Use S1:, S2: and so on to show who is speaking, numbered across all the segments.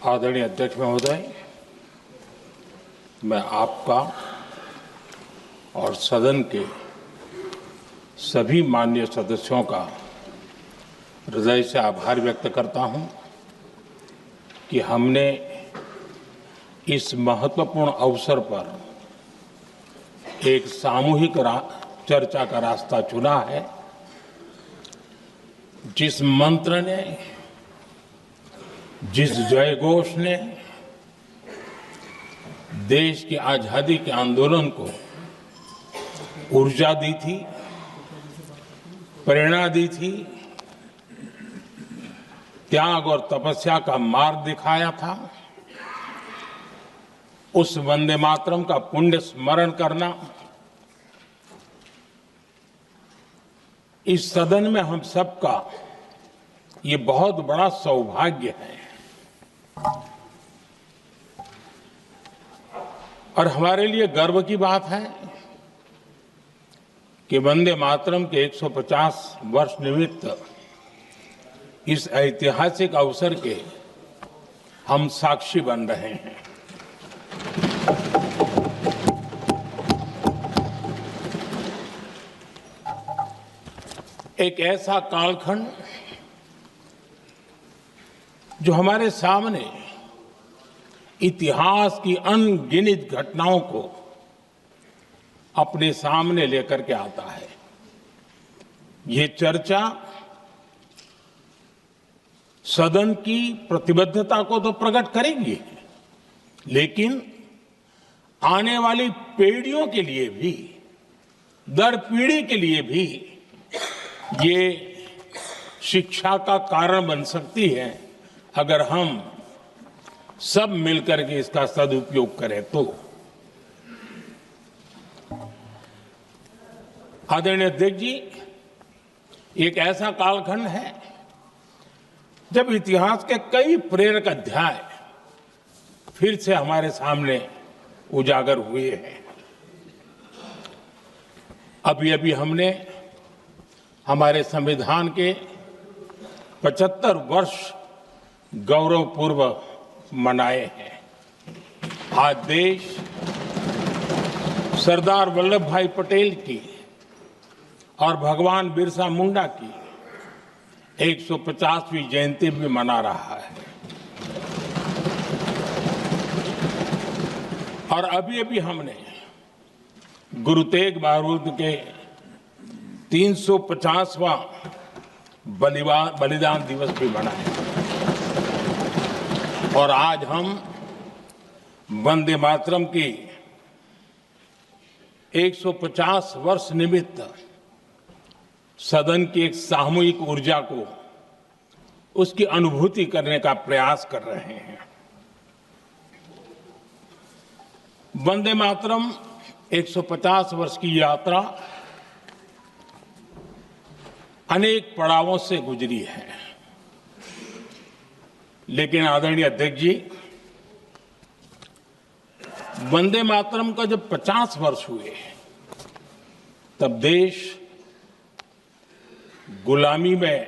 S1: आदरणीय अध्यक्ष महोदय, मैं आपका और सदन के सभी माननीय सदस्यों का हृदय से आभार व्यक्त करता हूं कि हमने इस महत्वपूर्ण अवसर पर एक सामूहिक चर्चा का रास्ता चुना है, जिस मंत्र ने, जिस जयघोष ने देश की आजादी के आंदोलन को ऊर्जा दी थी, प्रेरणा दी थी, त्याग और तपस्या का मार्ग दिखाया था, उस वंदे मातरम का पुण्य स्मरण करना इस सदन में हम सबका ये बहुत बड़ा सौभाग्य है। और हमारे लिए गर्व की बात है कि वंदे मातरम के 150 वर्ष निमित्त इस ऐतिहासिक अवसर के हम साक्षी बन रहे हैं। एक ऐसा कालखंड जो हमारे सामने इतिहास की अनगिनत घटनाओं को अपने सामने लेकर के आता है। ये चर्चा सदन की प्रतिबद्धता को तो प्रकट करेगी, लेकिन आने वाली पीढ़ियों के लिए भी, दर पीढ़ी के लिए भी ये शिक्षा का कारण बन सकती है, अगर हम सब मिलकर के इसका सदुपयोग करें तो। आदरणीय अध्यक्ष जी, एक ऐसा कालखंड है जब इतिहास के कई प्रेरक अध्याय फिर से हमारे सामने उजागर हुए हैं। अभी अभी हमने हमारे संविधान के 75 वर्ष गौरवपूर्व मनाए हैं। आज देश सरदार वल्लभ भाई पटेल की और भगवान बिरसा मुंडा की 150वीं जयंती भी मना रहा है। और अभी अभी हमने गुरु तेग बहादुर के 350वां बलिदान दिवस भी मनाया। और आज हम वंदे मातरम की 150 वर्ष निमित्त सदन की एक सामूहिक ऊर्जा को, उसकी अनुभूति करने का प्रयास कर रहे हैं। वंदे मातरम 150 वर्ष की यात्रा अनेक पड़ावों से गुजरी है, लेकिन आदरणीय अध्यक्ष जी, वंदे मातरम का जब 50 वर्ष हुए तब देश गुलामी में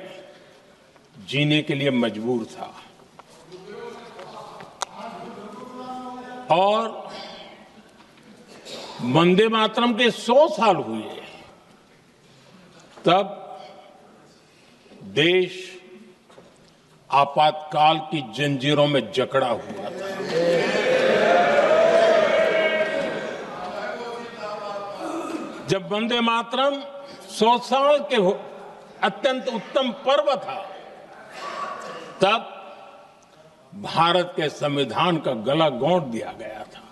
S1: जीने के लिए मजबूर था। और वंदे मातरम के 100 साल हुए तब देश आपातकाल की जंजीरों में जकड़ा हुआ था। जब वंदे मातरम 100 साल के अत्यंत उत्तम पर्व था, तब भारत के संविधान का गला घोंट दिया गया था।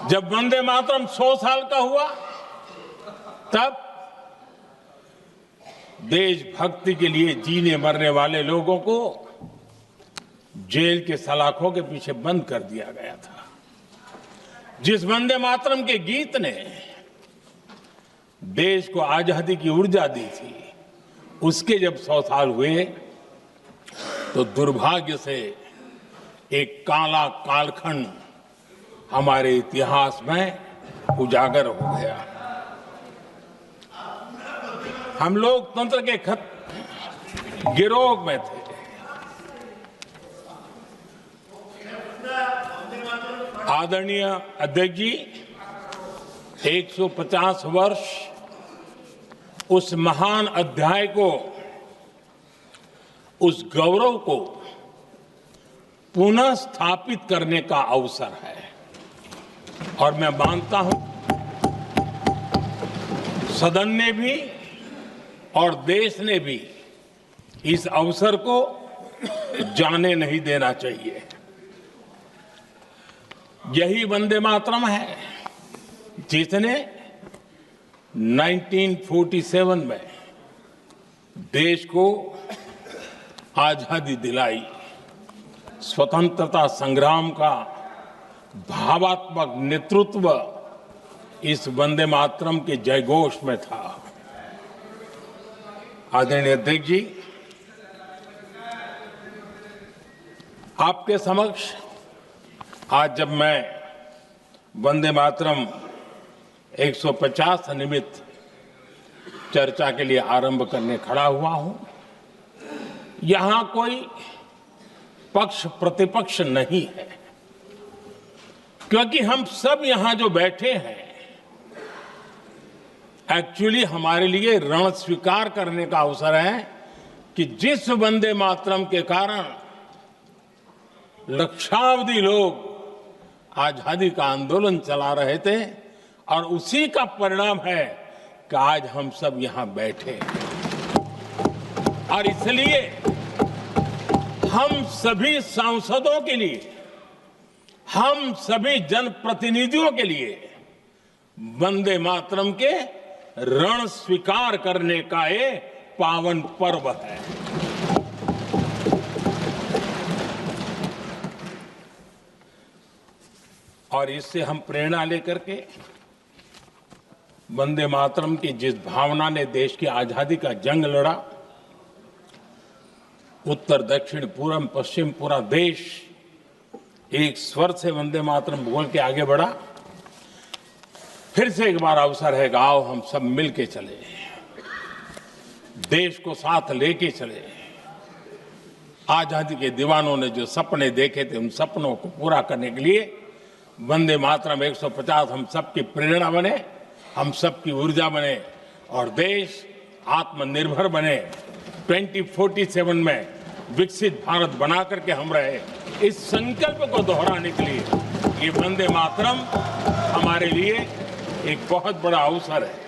S1: जब वंदे मातरम 100 साल का हुआ, तब देशभक्ति के लिए जीने मरने वाले लोगों को जेल के सलाखों के पीछे बंद कर दिया गया था। जिस वंदे मातरम के गीत ने देश को आजादी की ऊर्जा दी थी, उसके जब 100 साल हुए तो दुर्भाग्य से एक काला कालखंड हमारे इतिहास में उजागर हो गया। हम लोकतंत्र के गिरोह में थे, आदरणीय अध्यक्ष जी, 150 वर्ष उस महान अध्याय को, उस गौरव को पुनः स्थापित करने का अवसर है और मैं मानता हूं सदन ने भी और देश ने भी इस अवसर को जाने नहीं देना चाहिए। यही वंदे मातरम है जिसने 1947 में देश को आजादी दिलाई। स्वतंत्रता संग्राम का भावात्मक नेतृत्व इस वंदे मातरम के जयघोष में था। आदरणीय अध्यक्ष जी, आपके समक्ष आज जब मैं वंदे मातरम 150 निमित्त चर्चा के लिए आरंभ करने खड़ा हुआ हूं, यहां कोई पक्ष प्रतिपक्ष नहीं है, क्योंकि हम सब यहां जो बैठे हैं एक्चुअली हमारे लिए रण स्वीकार करने का अवसर है कि जिस वंदे मातरम के कारण लक्षावधि लोग आजादी का आंदोलन चला रहे थे और उसी का परिणाम है कि आज हम सब यहां बैठे और इसलिए हम सभी सांसदों के लिए, हम सभी जनप्रतिनिधियों के लिए वंदे मातरम के रण स्वीकार करने का ये पावन पर्व है। और इससे हम प्रेरणा लेकर के वंदे मातरम की जिस भावना ने देश की आजादी का जंग लड़ा, उत्तर दक्षिण पूर्व पश्चिम पूरा देश एक स्वर से वंदे मातरम बोल के आगे बढ़ा। फिर से एक बार अवसर है, आओ हम सब मिल के चले, देश को साथ लेके चले। आजादी के दीवानों ने जो सपने देखे थे उन सपनों को पूरा करने के लिए वंदे मातरम 150 हम सबकी प्रेरणा बने, हम सबकी ऊर्जा बने और देश आत्मनिर्भर बने। 2047 में विकसित भारत बना करके हम रहे, इस संकल्प को दोहराने के लिए ये वंदे मातरम हमारे लिए एक बहुत बड़ा अवसर है।